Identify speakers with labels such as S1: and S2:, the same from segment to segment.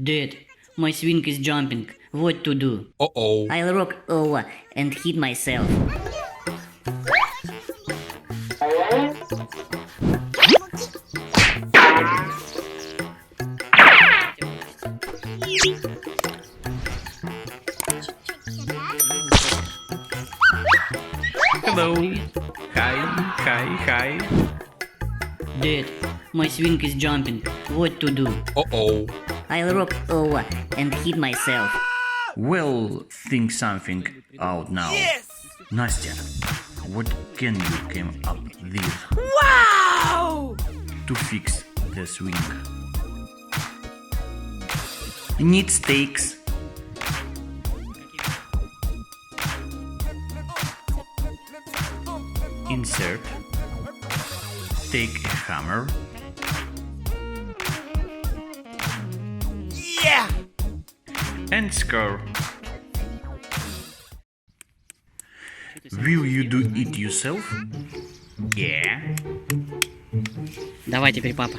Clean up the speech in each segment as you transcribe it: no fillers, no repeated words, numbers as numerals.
S1: Dad, my swing is jumping. What to do?
S2: Uh-oh.
S1: I'll rock over and hit myself.
S2: Hello. Hi.
S1: Dad, my swing is jumping. What to do?
S2: Uh-oh.
S1: I'll rock over and hit myself.
S3: Well, think something out now.
S4: Yes!
S3: Настя, what can you come up with
S4: Wow!
S3: to fix the swing? Need stakes. Insert. Take a hammer.
S4: Yeah!
S3: And score. Will you do it yourself? Yeah.
S1: Давай теперь, папа.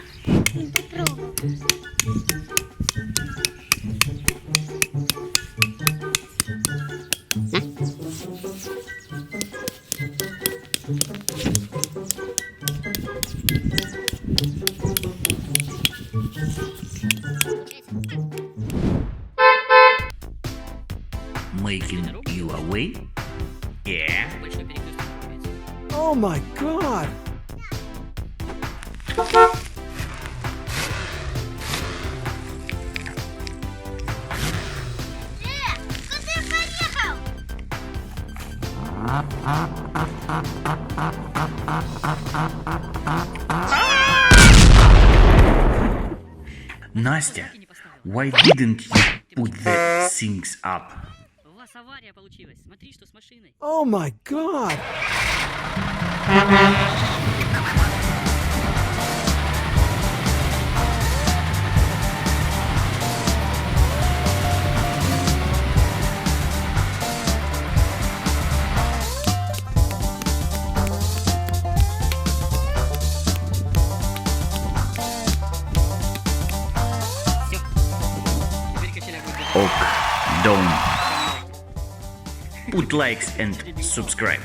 S3: Making you away? Yeah.
S4: Oh my god!
S3: Настя, why didn't you put the things up?
S1: У вас авария получилась. Смотри, что с машиной.
S4: Oh my god!
S1: Все. Теперь качеля будет.
S3: Ok, don't. Put likes and subscribe.